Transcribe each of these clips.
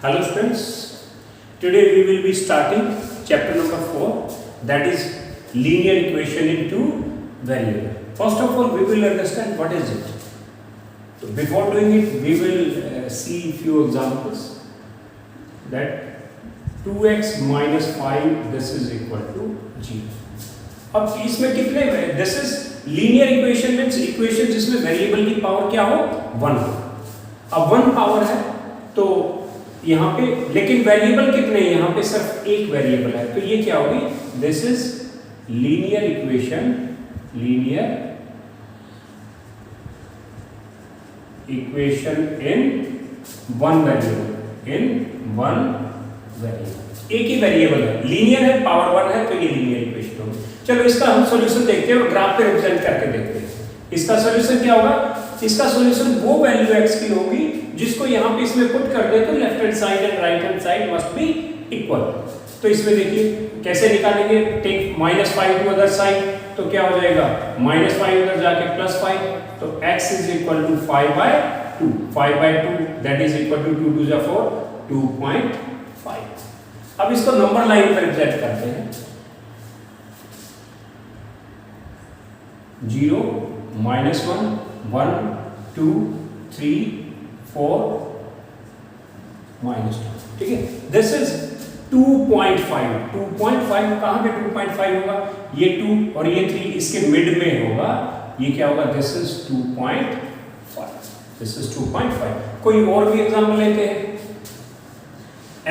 Hello students, today we will be starting chapter number 4, that is linear equation in two variable. First of all we will understand what is it. So before doing it we will see few examples. That 2x minus 5 this is equal to 0. अब इसमें कितने, this is linear equation means equation जिसमें variable की power क्या हो 1 हो. अब 1 power है तो यहाँ पे, लेकिन वेरिएबल कितने हैं, यहाँ पे सिर्फ एक वेरिएबल है, तो ये क्या होगी, this is linear equation, linear equation in one variable, in one variable. एक ही वेरिएबल है, लीनियर है, पावर 1 है, तो ये लीनियर इक्वेशन होगी. चलो इसका हम सॉल्यूशन देखते हैं और ग्राफ पे रिप्रेजेंट करके देखते हैं. इसका सॉल्यूशन क्या होगा, इसका सॉल्यूशन वो वैल्यू x की होगी जिसको यहाँ पे इसमें पुट कर दे तो left hand side and right hand side must be equal. तो इसमें देखिए कैसे निकालेंगे, टेक -5 टू अदर साइड, तो क्या हो जाएगा -5 उधर जाके +5, तो x is equal to 5/2, 5/2 that is equal to 2 2 4, 2.5. अब इसको नंबर लाइन पर रिप्रेजेंट करते हैं. 0 -1 1 2 3 4 -2. ठीक है, दिस इज 2.5. 2.5 कहां पे 2.5 होगा, ये 2 और ये 3 इसके मिड में होगा, ये क्या होगा, दिस इज 2.5. This is 2.5. कोई और भी एग्जांपल लेते हैं.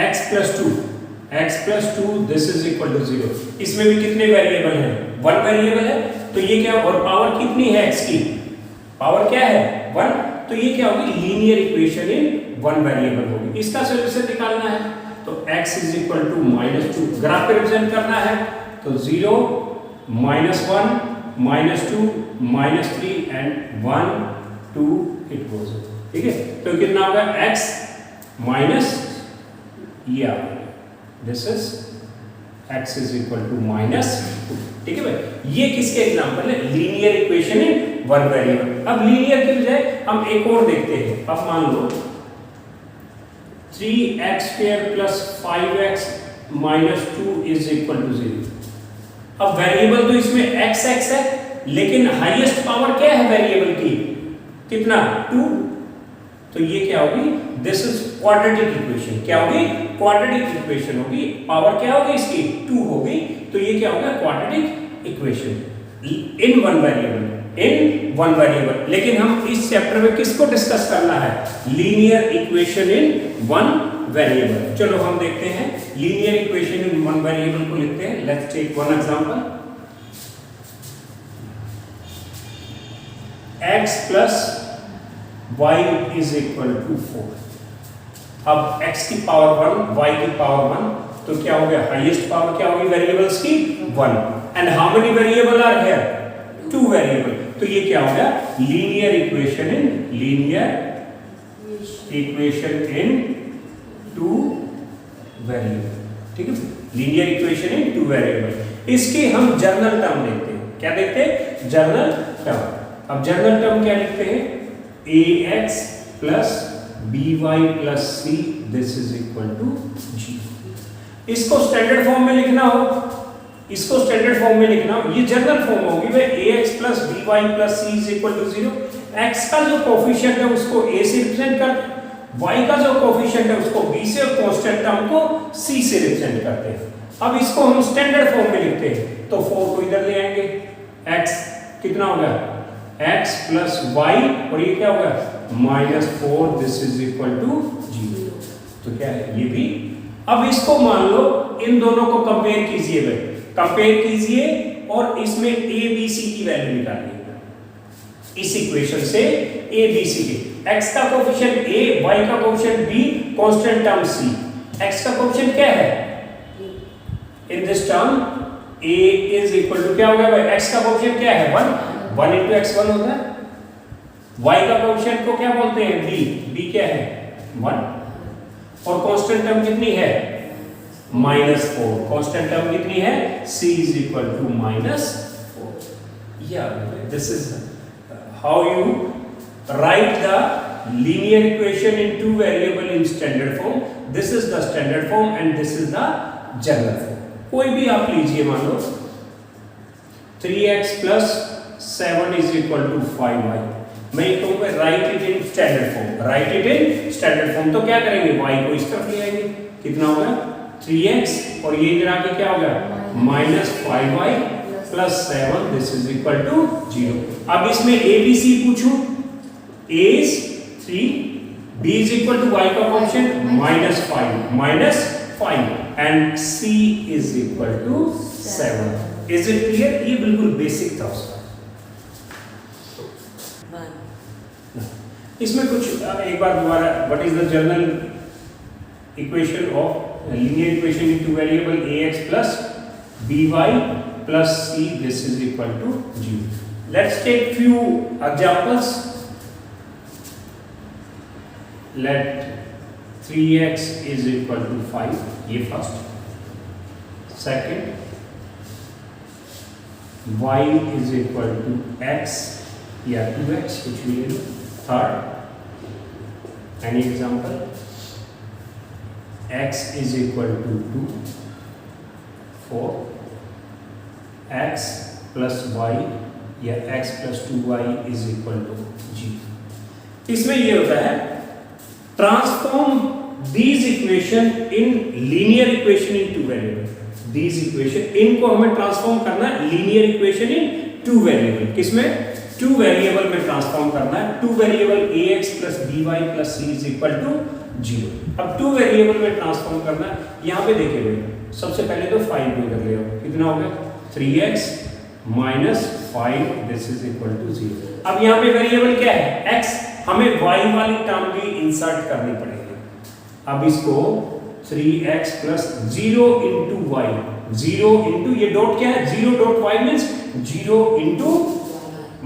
x + 2 this is equal to 0. इसमें भी कितने वेरिएबल हैं, 1 वेरिएबल है, तो ये क्या, और पावर कितनी है x की, पावर क्या है 1, तो ये क्या होगी, linear equation in one variable होगी. इसका सॉल्यूशन निकालना है तो x is equal to -2, graph पे रिप्रेजेंट करना है तो 0 -1 -2 -3 एंड 1 2 इट गोज. ठीक है, तो कितना होगा x माइनस ये आ गया, this is x is equal to -2. ठीक है भाई, ये किसके एग्जांपल है, linear equation in one variable. अब लीनियर की बजाय हम एक और देखते हैं. अब मान लो 3x² + 5x - 2 is equal to 0. अब वेरिएबल तो इसमें x है, लेकिन हाईएस्ट पावर क्या है वेरिएबल की, कितना 2, तो ये क्या होगी, दिस इज क्वाड्रेटिक इक्वेशन. क्या होगी, क्वाड्रेटिक इक्वेशन होगी. पावर क्या होगी इसकी 2 होगी, तो ये क्या होगा, quadratic equation in one variable, in one variable. लेकिन हम इस चैप्टर में किसको डिस्कस करना है, linear equation in one variable. चलो हम देखते हैं linear equation in one variable को लिखते हैं. Let's take one example. x + y is equal to 4. अब x की पावर 1, y की पावर 1, तो क्या हो गया, हाईएस्ट पावर क्या होगी वेरिएबल्स की 1. And how many variable are here, 2 variable. तो ये क्या हो गया, linear equation in two variable. ठीक है, linear equation in two variable. इसके हम जर्नल टर्म देखते हैं. क्या देखते हैं, जर्नल टर्म. अब जर्नल टर्म क्या लिखते हैं, ax + by + c this is equal to 0. इसको स्टैंडर्ड फॉर्म में लिखना हो, इसको स्टैंडर्ड फॉर्म में लिखना हो, ये जनरल फॉर्म होगी भाई, ax + by + c is equal to 0. x का जो कोफिशिएंट है उसको a से रिप्रेजेंट कर, y का जो कोफिशिएंट है उसको b से, और कांस्टेंट टर्म को c से रिप्रेजेंट करते हैं. अब इसको हम स्टैंडर्ड फॉर्म में लिखते हैं, तो 4 को इधर ले आएंगे, x कितना हो गया, x + y, और ये क्या होगा -4 दिस इज इक्वल टू 0. तो क्या है ये भी. अब इसको मान लो, इन दोनों को कंपेयर कीजिए भाई, कंपेयर कीजिए और इसमें a b c की वैल्यू निकालिए. इस इक्वेशन से a b c के, x का कोफिशिएंट a, y का coefficient b, constant term c. x का कोफिशिएंट क्या है in this term, a is equal to क्या हो गया भाई, x का कोफिशिएंट क्या है 1 × x 1 होता है. y का कोफिशिएंट को क्या बोलते हैं b क्या है 1, और कांस्टेंट टर्म कितनी है -4. कांस्टेंट टर्म कितनी है, c इज इक्वल टू -4. या this is how you write the linear equation in two variable in standard form. This is the standard form and this is the general form. कोई भी आप लीजिए, मान लो 3x plus 7 is equal to 5y. मैं कहूँगा right it in standard form, right it in standard form. तो क्या करेंगे, y को इस तरफ ले आएंगे, कितना होगा 3x और ये इधर आके क्या होगा minus 5y plus 7, this is equal to 0। अब इसमें a b c पूछूं, a is 3, b is equal to y का option minus 5 and c is equal to 7। Is it clear? ये बिल्कुल बेसिक था उसका। इसमें कुछ एक बार दोबारा, what is the general equation of linear equation in two variable ax plus by plus c, this is equal to 0। let's take few examples। let 3x is equal to 5, ये first. Second, y is equal to x या 2x, कुछ भी ले लो। Third, any example, x is equal to 2। 4, x plus y या x plus 2y is equal to 0। इसमें ये होता है transform these equation in linear equation in two variable। these equation, इनको हमें ट्रांसफॉर्म करना है linear equation in two variable। किसमें? टू वेरिएबल में ट्रांसफॉर्म करना है। Two variable ax plus by plus c is equal to 0। अब टू वेरिएबल में ट्रांसफॉर्म करना है। यहाँ पे देखिए भाई, सबसे पहले तो 5 को इधर ले आओ, कितना हो गया 3x minus 5, this is equal to 0। अब यहाँ पे वेरिएबल क्या है x, हमें y वाली टर्म भी इंसर्ट करनी पड़ेगी। अब इसको 3x plus 0 into y, 0 into ये डॉट क्या है 0 डॉट y मीन्स 0 into,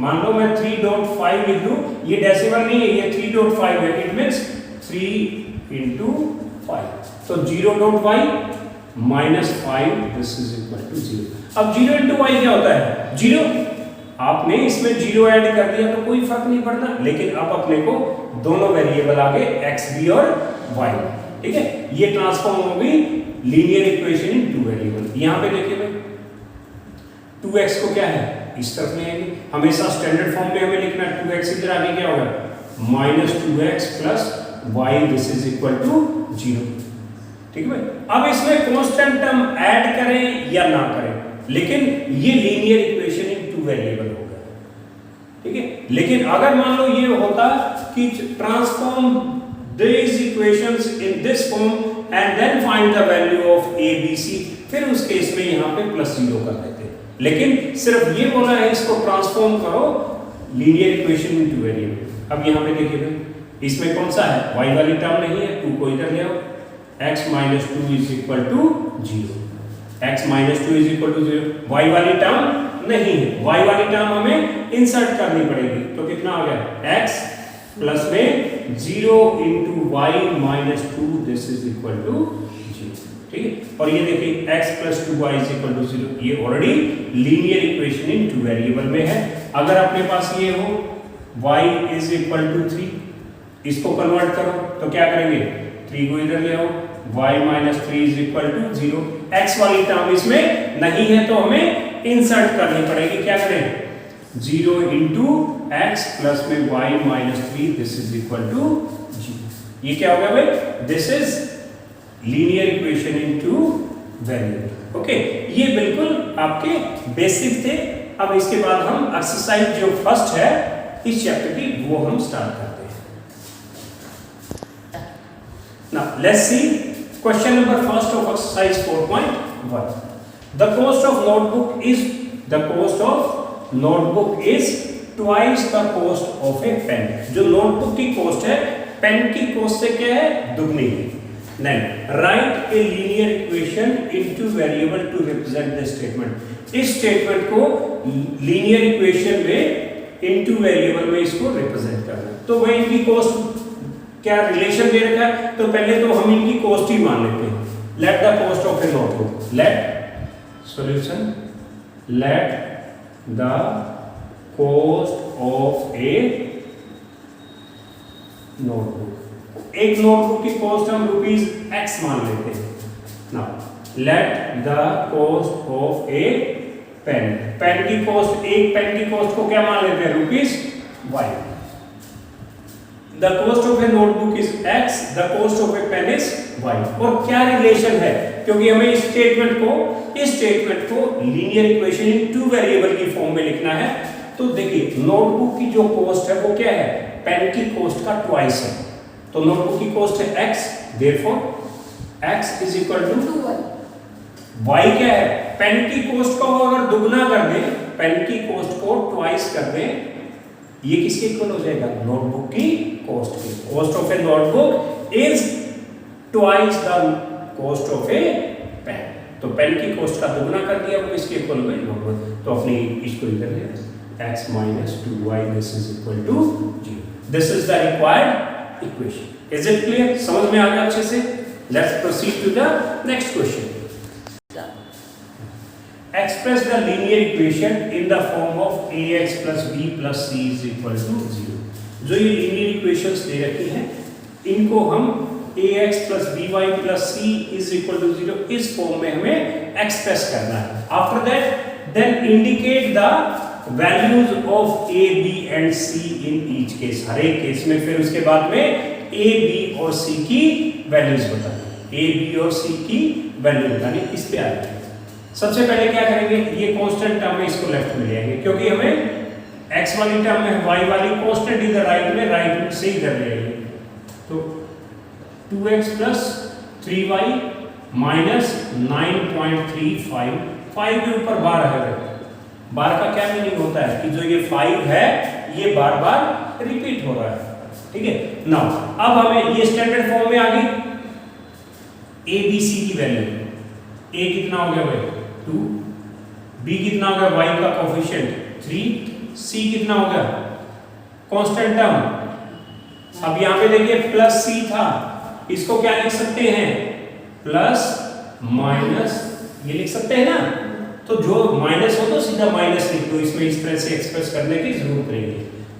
मान लो मैं 3.5 लिख दूं, ये डेसिमल नहीं है, ये 3.5 है, इट मींस 3 into 5। तो 0.y minus 5, this is equal to 0। अब 0 into y क्या होता है 0। आपने इसमें 0 ऐड कर दिया तो कोई फर्क नहीं पड़ता, लेकिन अब अपने को दोनों वेरिएबल आ गए x भी और y, ठीक है। ये ट्रांसफॉर्म हो गई linear equation in two variable. यहां पे देखिए भाई 2x को क्या है इस तरफ ले आएंगे, हमेशा स्टैंडर्ड फॉर्म में हमें लिखना है 2x इधर आगे क्या होगा minus 2x plus y, this is equal to 0, ठीक है भाई। अब इसमें कांस्टेंट टर्म ऐड करें या ना करें, लेकिन ये linear equation in two variable होगा, ठीक है। लेकिन अगर मान लो ये होता कि transform these equations in this form and then find the value of a b c, फिर उस केस में यहाँ पे प्लस 0 कर देते। लेकिन सिर्फ ये बोला है इसको ट्रांसफॉर्म करो linear equation in two variable. अब यहाँ पे देखिए भाई, इसमें कौन सा है y वाली टर्म नहीं है, 2 को इधर ले आओ, x minus 2 is equal to 0, x minus 2 is equal to 0। y वाली टर्म नहीं है, y वाली टर्म हमें इंसर्ट करनी पड़ेगी। तो कितना आ गया x प्लस में 0 into y minus 2, this is equal to 0, ठीक है। और ये देखिए x plus 2y is equal to 0, ये already linear equation in two variable में है। अगर अपने पास ये हो y is equal to 3, इसको कन्वर्ट करो तो क्या करेंगे 3 को इधर ले आओ, y minus 3 is equal to 0। x वाली टर्म इसमें नहीं है तो हमें इंसर्ट करनी पड़ेगी, क्या करें 0 into x प्लस में y minus 3, this is equal to 0। ये क्या हो गया भाई, this is linear equation in two variable, okay. ये बिल्कुल आपके बेसिक थे। अब इसके बाद हम एक्सरसाइज जो फर्स्ट है इस चैप्टर की वो हम स्टार्ट करते हैं। Now let's see question number first of exercise 4.1। The cost of notebook is twice the cost of a pen. जो नोटबुक की कॉस्ट है पेन की कॉस्ट से क्या है दुगनी है। Then write a linear equation into variable to represent the statement। इस स्टेटमेंट को लीनियर इक्वेशन में इनटू वेरिएबल में इसको रिप्रेजेंट करना है। तो वही इनकी कॉस्ट क्या रिलेशन दे रखा है, तो पहले तो हम इनकी कॉस्ट ही मान लेते हैं। Let the cost of a notebook, let solution, let the cost of a notebook. एक नोटबुक की कॉस्ट हम ₹X मान लेते हैं। Now let the cost of a pen, pen की कॉस्ट, एक पेन की कॉस्ट को क्या मान लेते हैं ₹Y। The cost of a notebook is X, the cost of a pen is Y। और क्या रिलेशन है, क्योंकि हमें इस स्टेटमेंट को linear equation in two variable की फॉर्म में लिखना है। तो देखिए नोटबुक की जो कॉस्ट है वो क्या है, पेन की कॉस्ट का ट्वाइस है। तो नोटबुक की कॉस्ट है X, therefore X is equal to Y क्या है, पेन की कॉस्ट को अगर दुगना कर दें, पेन की कॉस्ट को ट्वाइस कर दें, ये किसके इक्वल हो जाएगा, नोटबुक की कॉस्ट की। Cost of a notebook is twice the cost of a pen. तो पेन की कॉस्ट का दुगना कर दिया, वो किसके इक्वल हो गई, नोटबुक। तो अपनी इसको इधर ले X minus 2Y this is equal to 0. This is the required equation. Is it clear? समझ में आ गया अच्छे से? Let's proceed to the next question. Express the linear equation in the form of ax plus b plus c is equal to 0. जो ये linear equations दे रखी हैं, इनको हम ax plus by plus c is equal to 0 इस form में हमें express करना है। After that, then indicate the values of a, b and c in each case। हर एक केस में फिर उसके बाद में a, b और c की वैल्यूज बतानी, a, b और c की वैल्यू बतानी। इस पे आ जाएंगे। सबसे पहले क्या करेंगे, ये कांस्टेंट टर्म में इसको लेफ्ट में ले आएंगे, क्योंकि हमें x वाली टर्म में y वाली कांस्टेंट इधर राइट से इधर ले आएंगे। तो 2x plus 3y minus 9.35, 5 के ऊपर बार है। बार का क्या मीनिंग होता है कि जो ये 5 है ये बार बार रिपीट हो रहा है, ठीक है। नाउ अब हमें ये स्टैंडर्ड फॉर्म में आ गई a b c की वैल्यू। a कितना हो गया भाई 2, b कितना हो गया y का कोफिशिएंट 3, c कितना हो गया कांस्टेंट टर्म। अब यहाँ पे देखिए प्लस c था, इसको क्या लिख सकते हैं, प्लस माइनस, ये लिख सकते हैं ना। तो जो माइनस हो तो सीधा माइनस लिख दो, इसमें इस तरह से एक्सप्रेस करने की जरूरत नहीं है।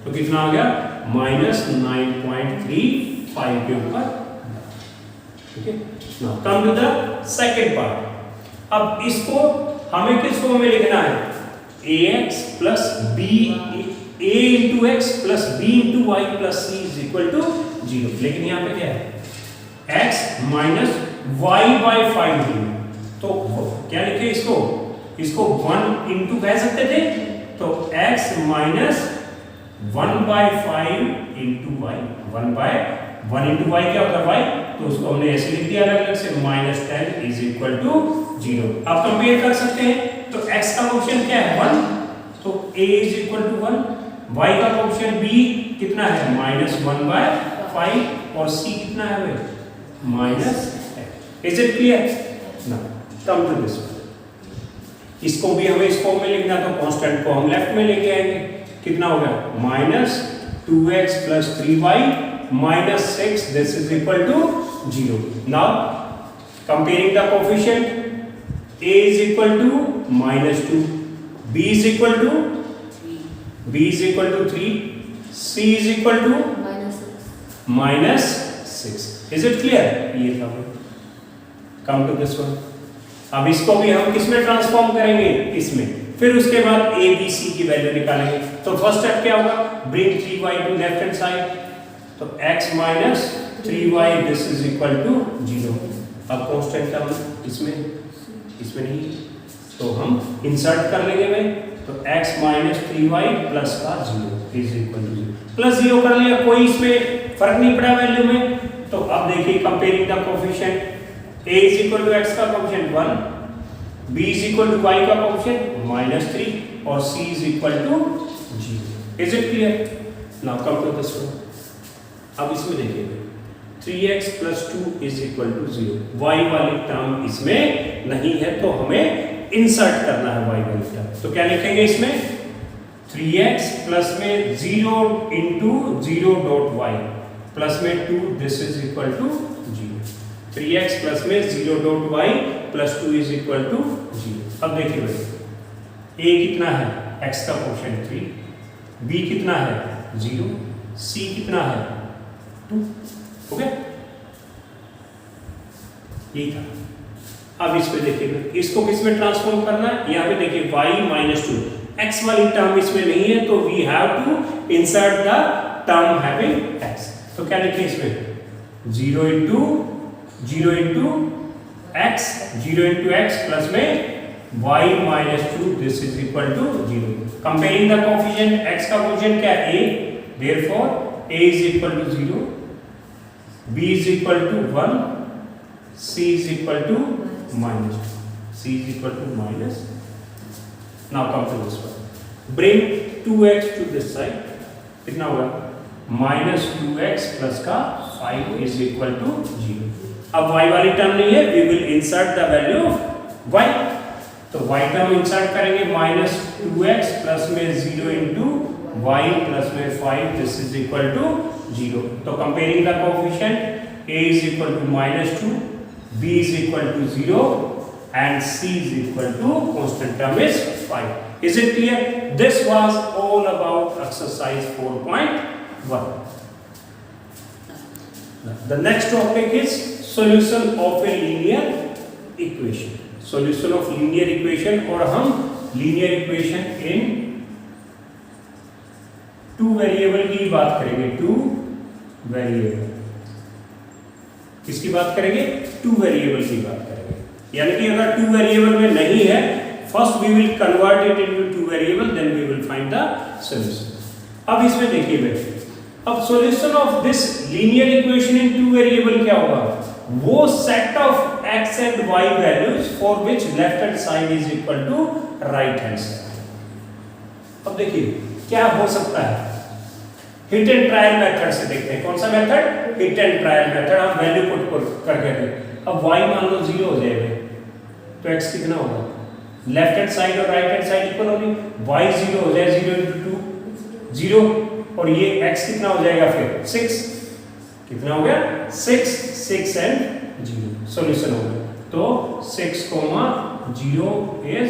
तो कितना आ गया माइनस 9.35 के ऊपर, ठीक है। Now come to the second part. अब इसको हमें किस फॉर्म में लिखना है, ax plus b, a into x plus b into y plus c is equal to 0। लेकिन यहाँ पे क्या है, x minus y by 5 है। तो क्या लिखे इसको 1 इंटू कह सकते थे, तो x minus 1 by 5 into y, 1 into y क्या होता है y, तो उसको हमने ऐसे लिख दिया अलग से, -10 इज इक्वल टू 0। अब कंपेयर कर सकते हैं, तो x का कोएफिशिएंट क्या है 1, तो a is equal to 1, y का कोएफिशिएंट b कितना है -1 बाय 5 और c कितना है भाई -10। Is it clear? Now come to this. इसको भी हमें इस फॉर्म में लिखना, तो कांस्टेंट को हम लेफ्ट में लेके आएंगे। कितना हो गया -2x plus 3y minus 6, this is equal to 0। now comparing the coefficient, a is equal to -2, b is equal to 3, c is equal to -6। is it clear? ये था। come to this one। अब इसको भी हम किस में transform करेंगे, इसमें। फिर उसके बाद a b c की वैल्यू निकालेंगे। तो फर्स्ट स्टेप क्या होगा, bring 3y to left hand side, तो x minus 3y this is equal to 0। अब कांस्टेंट टर्म इसमें नहीं, तो हम इंसर्ट कर लेंगे भाई, तो x minus 3y प्लस का 0 इज इक्वल टू 0। प्लस 0 कर लिया, कोई इसमें फर्क नहीं पड़ा वैल्यू में। तो अब देखिए comparing the coefficient, a is equal to x का coefficient 1, b is equal to y का कोएफिशिएंट -3 और c is equal to 0। is it clear? now come to this one। अब इसमें देखिए 3x plus 2 is equal to 0, y वाली term इसमें नहीं है, तो हमें इंसर्ट करना है y वाली टर्म। तो क्या लिखेंगे इसमें, 3x प्लस में 0 into 0 dot y प्लस में 2, this is equal to 0। 3x plus में 0 dot y plus 2 is equal to 0। अब देखिए भाई a कितना है, x का कोएफिशिएंट 3, b कितना है 0, c कितना है 2 हो गया, यही था। अब इस पे देखिए, इसको किस में ट्रांसफॉर्म करना है, यहाँ पे देखिए y - 2, x वाली टर्म इसमें नहीं है तो we have to insert the term having x। तो क्या लिखें इसमें, 0 into x, 0 into x plus में y - 2, this is equal to 0। Comparing the coefficient, x का कोएफिशिएंट क्या है a, therefore a is equal to 0, b is equal to 1, c is equal to -2, c is equal to minus. Now come to this one. Bring 2x to this side. कितना होगा, -2x plus का 5 is equal to 0। अब y वाली term नहीं है, we will insert the value of y। तो y term insert करेंगे, -2x plus में 0 into y प्लस में 5, this is equal to 0। तो comparing the coefficient, a is equal to -2, b is equal to 0 and c is equal to constant term is 5. Is it clear? This was all about exercise 4.1. The next topic is solution of a linear equation. Solution of linear equation, और हम linear equation in 2 variable की बात करेंगे। 2 variable किसकी बात करेंगे, 2 variable की बात करेंगे। यानी कि अगर 2 वेरिएबल में नहीं है, first we will convert it into 2 variable, then we will find the solution. अब इसमें देखिए बेटे, अब solution of this linear equation in 2 variable क्या होगा, वो set of x and y values for which left hand side is equal to right hand side. अब देखिए क्या हो सकता है, हिट एंड ट्रायल मेथड से देखते हैं। कौन सा method, hit and trial method. हम वैल्यू पुट करके दें। अब y मान लो 0 हो जाएगा तो x कितना होगा, लेफ्ट हैंड साइड और राइट हैंड साइड इक्वल होगी, y 0 हो जाए, 0 into 2 0, और ये x कितना हो जाएगा फिर 6, कितना हो गया 6 and 0, सॉल्यूशन हो गया। तो 6, 0 इज,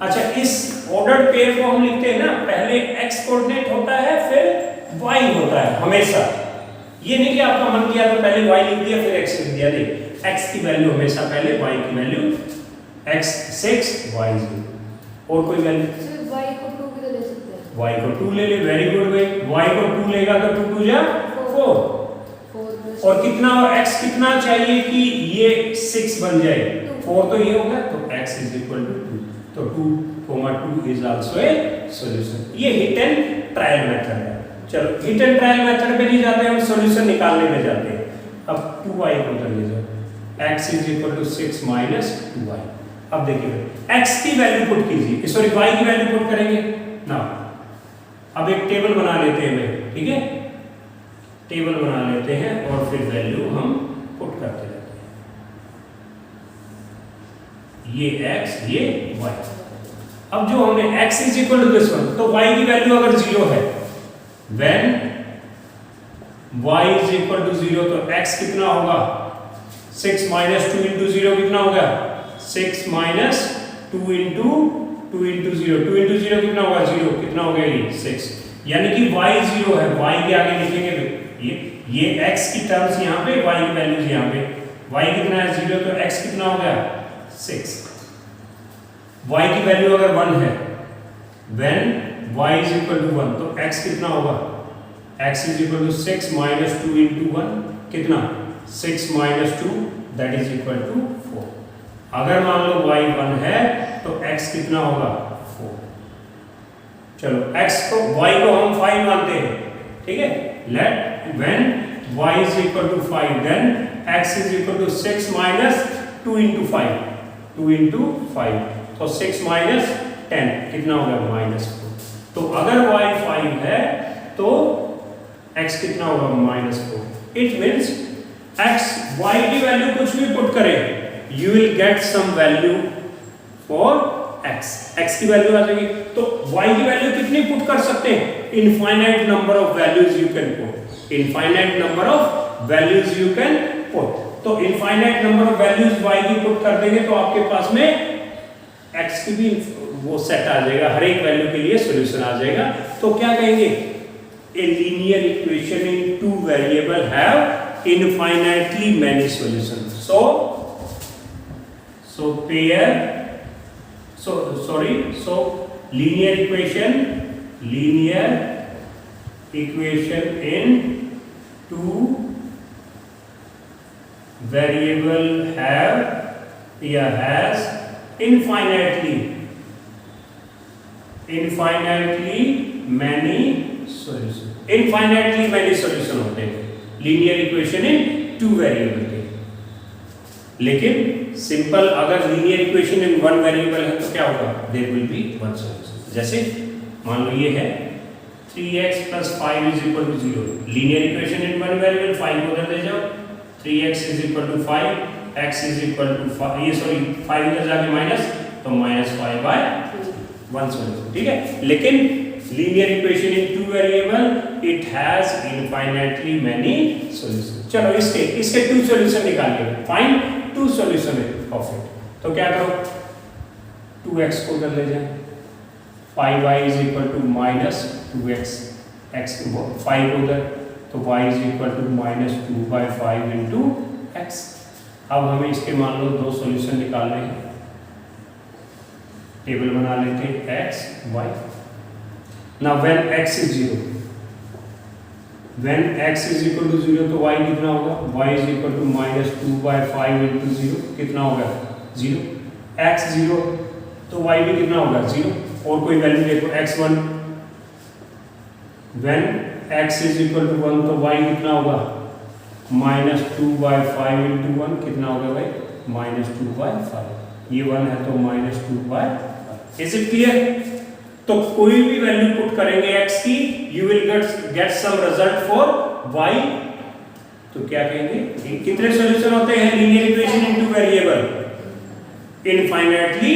अच्छा इस ऑर्डर्ड पेयर को हम लिखते हैं ना, पहले x कोऑर्डिनेट होता है फिर y होता है हमेशा। ये नहीं कि आपका मन किया तो पहले y लिख दिया फिर x लिख दिया, नहीं, x की वैल्यू हमेशा पहले, y की वैल्यू, x 6 y 0, और कोई वैल्यू, सिर्फ y को 2 भी तो ले सकते हैं, y को 2 ले ले, वेरी गुड वे, y को 2 लेगा तो 2 2 जा 4, और कितना x कितना चाहिए कि ये 6 बन जाए, 4 तो ये होगा, तो x इज इक्वल टू 2, तो 2, 2 इज आल्सो ए सॉल्यूशन। ये हिट एंड ट्रायल मेथड है। चलो हिट एंड ट्रायल मेथड पे नहीं जाते, हम सॉल्यूशन निकालने में जाते हैं। अब 2y को उधर ले जाओ, x is equal to 6 minus 2y। अब देखिए x की वैल्यू पुट कीजिए, सॉरी y की वैल्यू पुट करेंगे ना। अब एक टेबल बना लेते हैं, ठीक है, टेबल बना लेते हैं और फिर वैल्यू हम पुट करते रहते हैं, ये x ये y। अब जो हमने x is equal to this one, तो y की वैल्यू अगर 0 है, when y is equal to 0, तो x कितना होगा, 6 माइनस 2 इंटू 0 कितना होगा, 6 माइनस 2 इंटू 0, 2 इंटू 0 कितना होगा, 0, कितना हो गया ये 6, यानी कि y 0 है, y के आगे लिखेंगे ये x की टर्म्स यहाँ पे, y की वैल्यूज यहाँ पे, y कितना है 0, तो x कितना हो गया 6, y की वैल्यू अगर 1 है, when y is equal to 1, तो x कितना होगा, x is equal to 6 minus 2 into 1, कितना 6 minus 2 that is equal to 4। अगर मान लो y 1 है तो x कितना होगा 4। चलो x को, y को हम 5 मानते हैं, ठीक है, let when y is equal to 5 then x is equal to 6 minus 2 into 5, 2 into 5, तो 6 minus 10 कितना होगा minus 4। तो अगर y 5 है तो x कितना होगा -4। इट मीन्स x y की वैल्यू कुछ भी पुट करें, you will get some value for x, x की वैल्यू आ जाएगी। तो y की वैल्यू कितनी पुट कर सकते हैं, infinite number of values you can put, infinite number of values you can put. तो infinite number of values y की पुट कर देंगे तो आपके पास में x की भी वो सेट आ जाएगा, हर एक वैल्यू के लिए सॉल्यूशन आ जाएगा। तो क्या कहेंगे, a linear equation in two variable have infinitely many solutions. So linear equation in two variable has infinitely many solutions. Infinitely many solution होते हैं linear equation in two variable के। लेकिन सिंपल अगर linear equation in one variable है तो क्या होगा? There will be one solution. जैसे मान लो ये है 3x + 5 = 0। Linear equation in one variable 5 को उधर ले जाओ, 3x = 5, x = 5 इधर जाके माइनस, तो -5/3 वन सॉल्यूशन। ठीक है, लेकिन linear equation in two variable it has infinitely many solution. चलो इसके टू सॉल्यूशन निकालिए, find two solution of it. तो क्या करो, 2x को उधर ले जाए, 5y = -2x, x 5 उधर, तो y = -2/5 × x। अब हमें इसके मान लो दो सॉल्यूशन निकालने हैं, टेबल बना लेते हैं x y। Now when x is 0, तो y कितना होगा? y = -2/5 × 0 कितना होगा? 0। x 0 तो y भी कितना होगा? 0। और कोई वैल्यू देखो x1, when x = 1 तो y कितना होगा? -2/5 × 1 कितना होगा भाई? -2/5। ये 1 है तो -2/5। Is it clear? तो कोई भी वैल्यू पुट करेंगे x की, you will get some result for y। तो क्या कहेंगे? कितने सॉल्यूशन होते हैं linear equation in two variable? Infinitely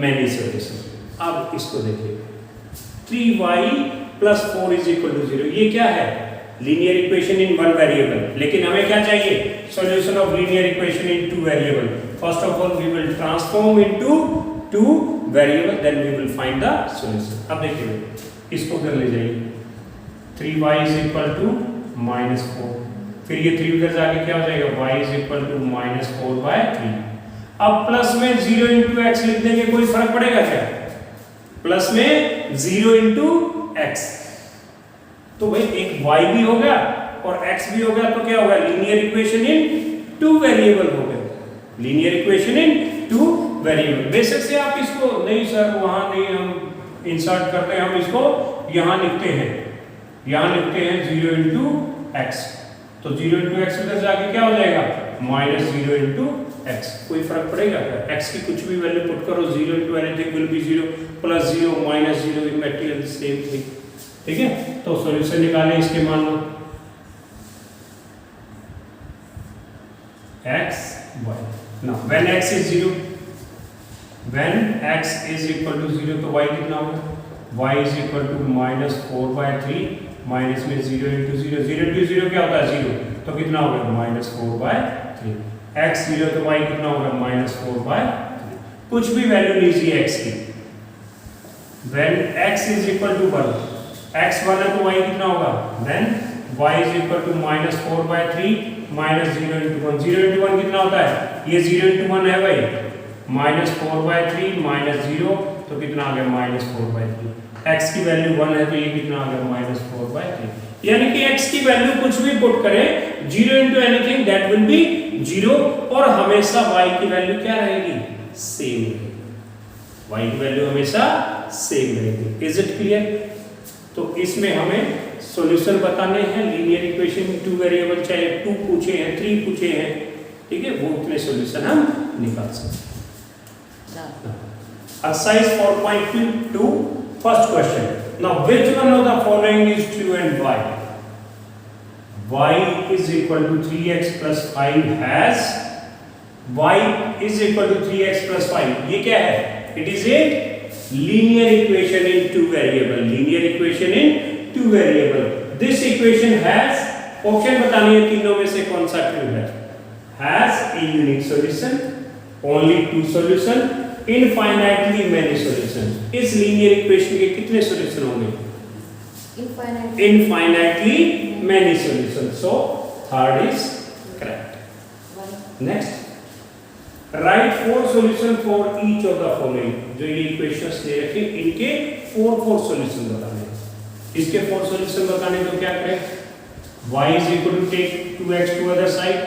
many solution. अब इसको देखिए, 3y + 4 = 0। ये क्या है? Linear equation in one variable. लेकिन हमें क्या चाहिए? Solution of linear equation in two variable. First of all we will transform into two variable, then we will find the solution. अब देखिए, इसको उधर ले जाइए, 3y = -4, फिर ये 3 उधर जाके क्या हो जाएगा? y = -4/3। अब प्लस में 0 × x लिख देंगे, कोई फर्क पड़ेगा क्या? प्लस में 0 × x, तो भाई एक y भी हो गया और x भी हो गया, तो क्या होगा? Linear equation in two variable हो गया। Linear equation in two variable. बेशक से आप इसको नहीं सर वहां नहीं हम इंसर्ट करते हैं, हम इसको यहां लिखते हैं 0 × x। तो 0 × x उधर जाके क्या हो जाएगा? -0 × x। कोई फर्क पड़ेगा क्या? x की कुछ भी वैल्यू पुट करो, 0 × anything will be 0, +0 -0 इमैटेरियल same thing. ठीक है, तो सॉल्यूशन निकालें इसके, मान लो x y। Now when x is 0, तो y कितना होगा? y = -4/3, माइनस में 0 × 0, 0 × 0 क्या होता है? 0, तो कितना होगा? -4/3। x 0 तो y कितना होगा? -4/3। कुछ भी वैल्यू लीजिए x की, when x = 1, x 1 है तो y कितना होगा? then y = -4/3 -0 × 1, 0 × 1 कितना होता है? ये 0 × 1 है भाई, -4/3 -0, तो कितना आ गया? -4/3। x की वैल्यू 1 है तो ये कितना आ गया? -4/3। यानी कि x की वैल्यू कुछ भी पुट करें, 0 × एनीथिंग दैट विल बी 0, और हमेशा y की वैल्यू क्या रहेगी? सेम रहेगी। y की वैल्यू हमेशा सेम रहेगी। Is it clear? तो इसमें हमें सॉल्यूशन बताने हैं लीनियर इक्वेशन टू वेरिएबल, चाहे 2 पूछे हैं 3 पूछे हैं, ठीक है, वो उतने सॉल्यूशन हम निकाल सकते हैं। Exercise 4.2, first question. Now which one of the following is true and why? Y = 3x + 5 has y = 3x + 5। ये क्या है? It is a linear equation in two variable. Linear equation in two variable. This equation has, option बतानी है तीनों में से कौन सा ट्रू है? Has a unique solution, only two solution, infinitely many solutions। इस लीनियर इक्वेशन के कितने सॉल्यूशन होंगे? infinitely many solutions. So third is correct. Next, write 4 solution for each of the following. जो ये इक्वेशंस दे रखे इनके 4 सॉल्यूशन बताने हैं. इसके 4 सॉल्यूशन बताने तो क्या करें? y is equal to take 2x to other side,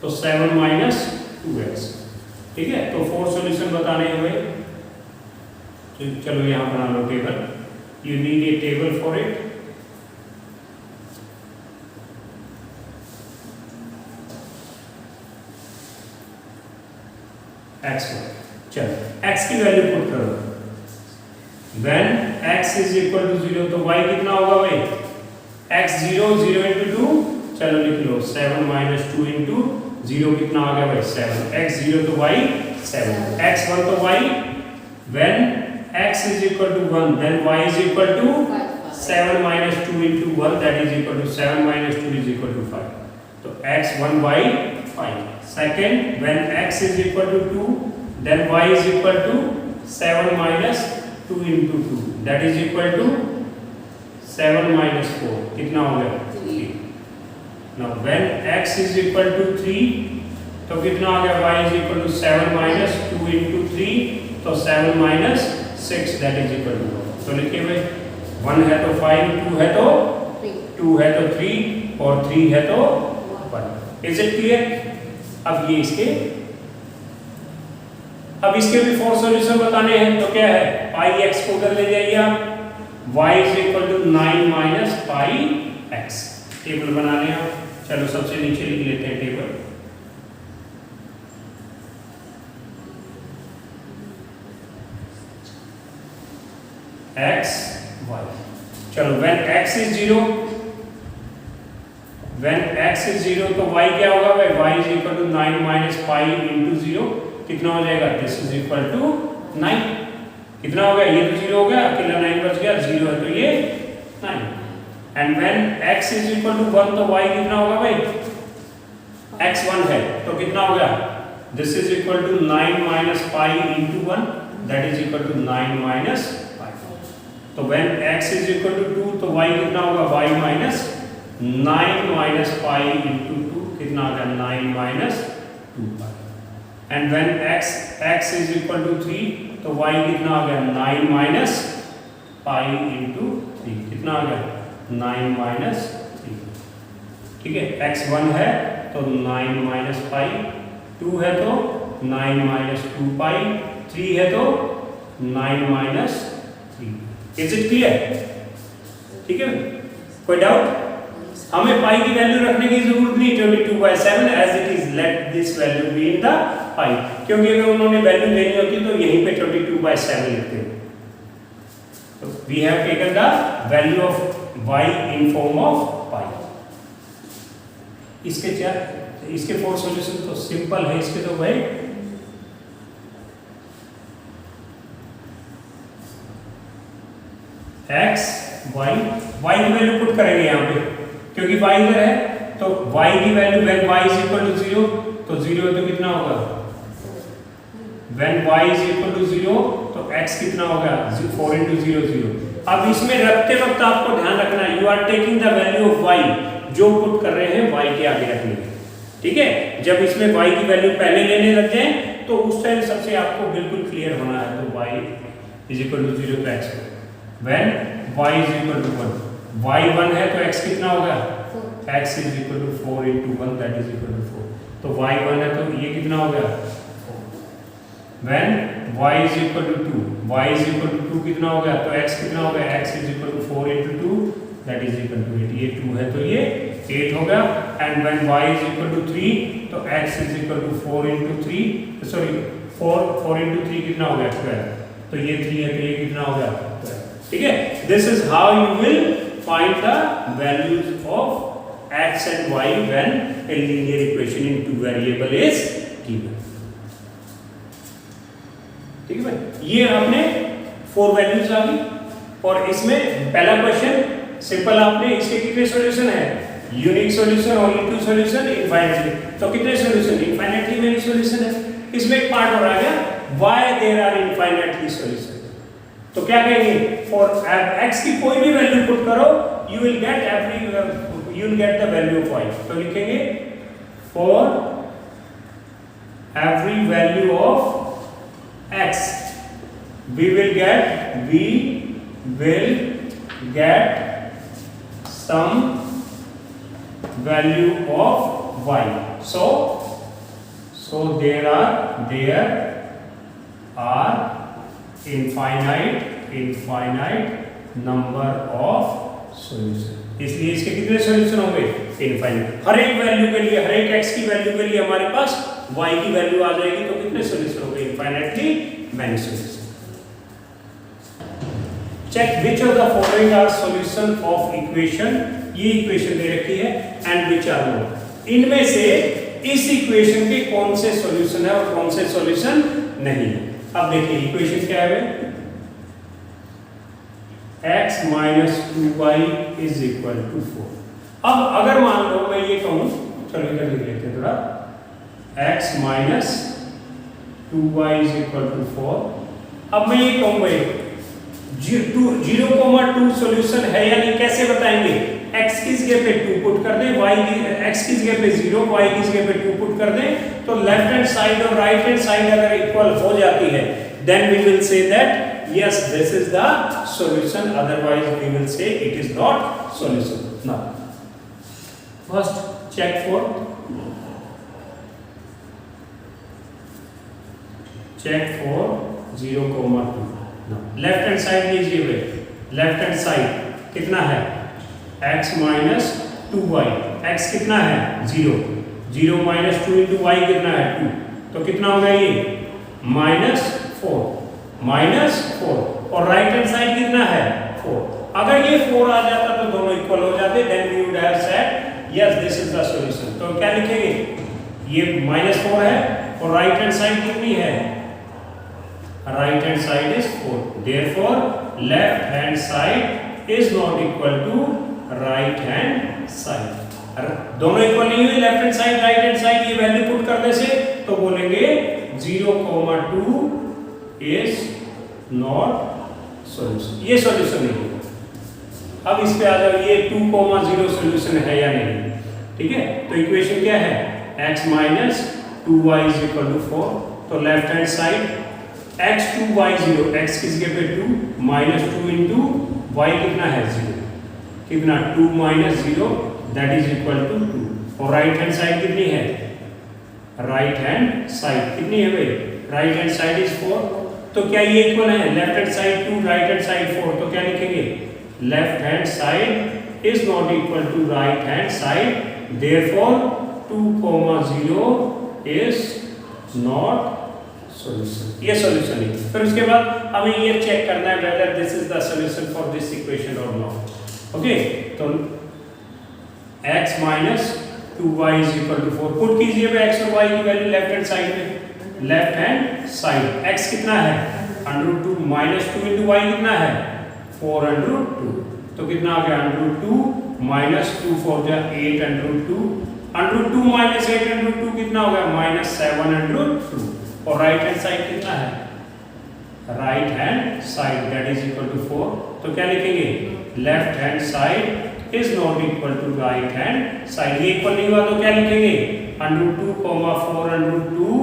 तो 7 minus 2x. ठीक है, तो 4 सॉल्यूशन बताने हुए. तो चलो यहाँ बना लो table. You need a table for it. x1. चलो x की वैल्यू पुट करो. When x is equal to 0 तो y कितना होगा भाई? x 0 0 into 2. चलो लिख लो 7 minus 2 into 0 कितना आ गया भाई? 7. x 0 तो y 7. x 1 तो y. When x is equal to 1 then y is equal to 7 minus 2 into 1 that is equal to 7 minus 2 is equal to 5. तो x 1 y 5. Second, when x is equal to 2 then y is equal to 7 minus 2 into 2 that is equal to 7 minus 4. कितना हो गया? 3. Now when x is equal to 3 तो कितना आ गया? y is equal to 7 minus 2 into 3 तो 7 minus 6 that is equal to 1. तो लिखिए भाई 1 है तो 5, 2 है तो 2 है तो 3 और 3 है तो 1. Is it clear? अब इसके भी 4 सॉल्यूशन बताने हैं. तो क्या है? पाई x को उधर ले जाइए आप. y is equal to 9 minus pi x. Table बना लें आप. चलो सबसे नीचे लिख लेते हैं टेबल. x y. चलो when x is 0 तो y क्या होगा भाई? y is equal to 9 minus pi into 0. कितना हो जाएगा? this is equal to 9. कितना हो गया? ये तो 0 हो गया, अकेला 9 बच गया. 0 है तो ये 9. and when x is equal to 1 तो y कितना होगा भाई? x 1 है तो कितना हो गया? this is equal to 9 minus pi into 1 that is equal to 9 minus pi. तो when x is equal to 2 तो y कितना होगा? y minus 9 minus pi into 2 कितना आ गया? 9 minus 2 pi. and when x is equal to 3 तो y कितना आ गया? 9 minus pi into 3 कितना आ गया? 9 minus 3. ठीक है, x 1 है तो 9 minus pi, 2 है तो 9 minus 2 pi, 3 है तो 9 minus 3. Is it clear? ठीक है, कोई डाउट? हमें पाई की वैल्यू रखने की जरूरत नहीं. 22/7 as it is, let this value be in the pi. क्योंकि अगर उन्होंने वैल्यू देनी होती तो यहीं पे 22/7 लिखते. तो we have taken the value of y in form of pi. इसके 4 सॉल्यूशन तो सिंपल है. इसके तो भाई x y की वैल्यू पुट करेंगे यहाँ पे क्योंकि y इधर है. तो y की value when y is equal to 0 तो 0 है तो कितना होगा? when y is equal to 0 तो x कितना होगा? 4 into 0 0. अब इसमें रखते वक्त आपको ध्यान रखना है you are taking the value of y. जो पुट कर रहे हैं y के आगे रखने. ठीक है, जब इसमें y की वैल्यू पहले लेने लग जाए तो उस टाइम सबसे आपको बिल्कुल क्लियर होना है. तो y is equal to 0 तो x. when y is equal to 1 y 1 है तो x कितना होगा? x is equal to 4 into 1 that is equal to 4. तो y 1 है तो ये कितना हो गया? 4. when y is equal to 2 y is equal to 2 कितना हो गया? तो x कितना हो गया? x is equal to 4 into 2 that is equal to 8. ये 2 है तो ये 8 हो गया. and when y is equal to 3 तो x is equal to 4 into 3 sorry 4 into 3 कितना हो गया? 12. तो ये 3 है तो ये कितना हो गया? 12. ठीक है, this is how you will find the values of x and y when a linear equation in two variable is given. ठीक है भाई, ये आपने 4 वैल्यूज आ गई. और इसमें पहला क्वेश्चन सिंपल. आपने इसके कितने सॉल्यूशन है? यूनिक सॉल्यूशन और इनटू सॉल्यूशन इनफाइनाइटली. तो कितने सॉल्यूशन? इनफाइनाइटली मेनी सॉल्यूशन है. इसमें एक पार्ट और आ गया why there are infinitely solutions. तो क्या कहेंगे, फॉर x की कोई भी वैल्यू पुट करो, you will get the value of y। तो लिखेंगे for every value of x we will get some value of y, so there are infinite number of solution। इसलिए इसके कितने सॉल्यूशन होंगे, इनफाइनाइट। हर एक वैल्यू के लिए, हर एक x की वैल्यू के लिए हमारे पास y की वैल्यू आ जाएगी, तो कितने सॉल्यूशन होंगे, infinitely many solution. Check which of the following are solution of equation, ये इक्वेशन दे रखी है, एंड विच आर नॉट, इनमें से इस इक्वेशन के कौन से सॉल्यूशन है और कौन से सॉल्यूशन नहीं है। अब देखिए इक्वेशन क्या है, x minus 2y is equal to 4। अब अगर मान लो मैं ये कहूं, चलो इधर लिख लेते हैं थोड़ा, x minus 2y is equal to 4। अब मैं ये कहूं भाई 0,2 सॉल्यूशन है या नहीं, कैसे बताएंगे, x की जगह पे 2 पुट कर दें, x की जगह पे 0, y की जगह पे 2 पुट कर दें, तो लेफ्ट हैंड साइड और राइट हैंड साइड अगर इक्वल हो जाती है, then we will say that yes this is the solution, otherwise we will say it is not solution. Now first check for 0,2। Left hand side लीजिए भाई, left hand side कितना है, x minus 2y, x कितना है 0, 0 minus 2 into Y कितना है 2, तो कितना होगा ये -4, और राइट हैंड साइड कितना है 4। अगर ये 4 आ जाता तो दोनों इक्वल हो जाते, then we would have said yes this is the solution. तो क्या लिखेंगे, ये -4 है और राइट हैंड साइड कितनी है, right hand side is 4, therefore left hand side is not equal to right hand side। दोनों इक्वल नहीं हुए, left hand side right hand side, ये वैल्यू पुट करने से तो बोलेंगे 0,2 is not solution, ये सॉल्यूशन नहीं होगा। अब इस पे आ जाओ, ये 2,0 सॉल्यूशन है या नहीं, ठीक है। तो इक्वेशन क्या है, x minus 2y is equal to 4, तो left hand side x 2y 0, x की जगह पे 2 माइनस 2 इंटू y कितना है 0, कितना 2 minus 0 that is equal to 2, और राइट हैंड साइड कितनी है, राइट हैंड साइड कितनी है भाई, राइट हैंड साइड इज 4, तो क्या ये इक्वल है, left hand side 2 right hand side 4, तो क्या लिखेंगे, left hand side is not equal to right hand side, therefore 2,0 is not solution, ये सॉल्यूशन है। फिर उसके बाद हमें ये चेक करना है whether this is the solution for this equation or not। Okay, तो x minus 2y is equal to 4 put कीजिए पे x और y की वैल्यू लेफ्ट हैंड साइड में, लेफ्ट हैंड साइड x कितना है √2 माइनस 2 इंटू y कितना है 4√2, तो कितना आ गया √2 माइनस 2 4 जा 8√2, √2 माइनस 8√2 कितना हो गया -7√2, और राइट हैंड साइड कितना है, right hand side that is equal to 4, तो क्या लिखेंगे, left hand side is not equal to right hand side, ये इक्वल नहीं हुआ तो क्या लिखेंगे, √2, 4√2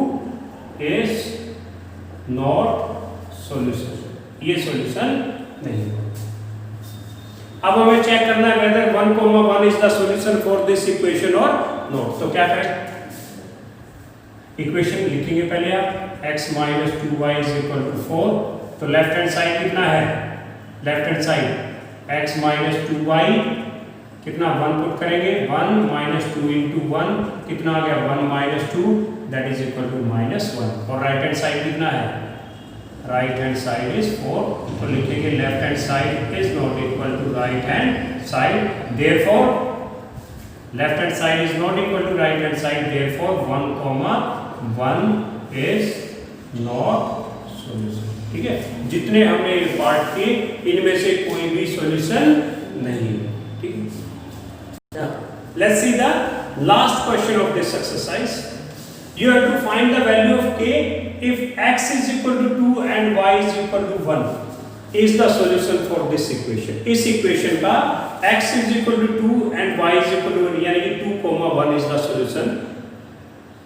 इज नॉट सॉल्यूशन, ये सॉल्यूशन नहीं है। अब हमें चेक करना है whether 1,1 is the solution for this equation or not। तो क्या करें, इक्वेशन लिखेंगे पहले आप, x minus 2y is equal to 4, तो लेफ्ट हैंड साइड कितना है, left hand side x minus 2y कितना 1 पुट करेंगे, 1 माइनस 2 इंटू 1 कितना आ गया 1 minus 2 that is equal to -1, और राइट हैंड साइड कितना है, राइट हैंड साइड इज 4, तो लिखेंगे left hand side is not equal to right hand side, therefore left hand side is not equal to right hand side, therefore 1,1 is not solution. ठीक है, जितने हमने part किए इनमें से कोई भी सॉल्यूशन नहीं है। ठीक है, let's see the last question of this exercise. You have to find the value of k if x is equal to 2 and y is equal to 1। is the solution for this equation. इस equation का x is equal to 2 and y is equal to 1 यानी कि 2, 1 is the solution.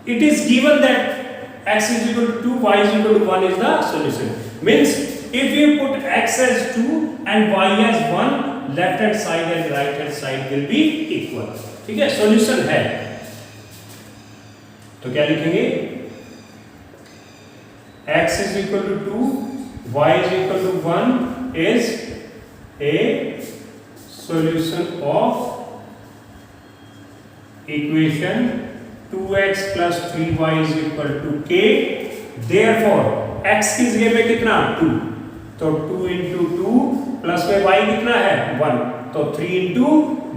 It is given that x is equal to 2, y is equal to 1 is the solution. Means if you put x as 2 and y as 1, left hand side and right hand side will be equal. ठीक है, solution है. तो क्या लिखेंगे? x is equal to 2, y is equal to 1 is a solution of equation 2x plus 3y is equal to k. Therefore x की जगह पे कितना 2, तो 2 into 2 प्लस में y कितना है 1, तो 3 into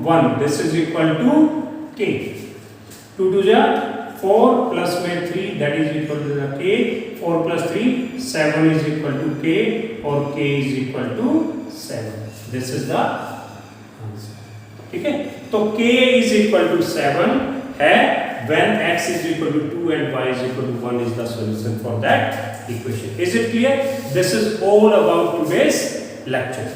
1 this is equal to k. 2 to जा 4 plus में 3 that is equal to the k. 4 plus 3 7 is equal to k और k is equal to 7. This is the answer. ठीक है, तो k is equal to 7 है when x is equal to 2 and y is equal to 1 is the solution for that equation. Is it clear? This is all about today's lecture.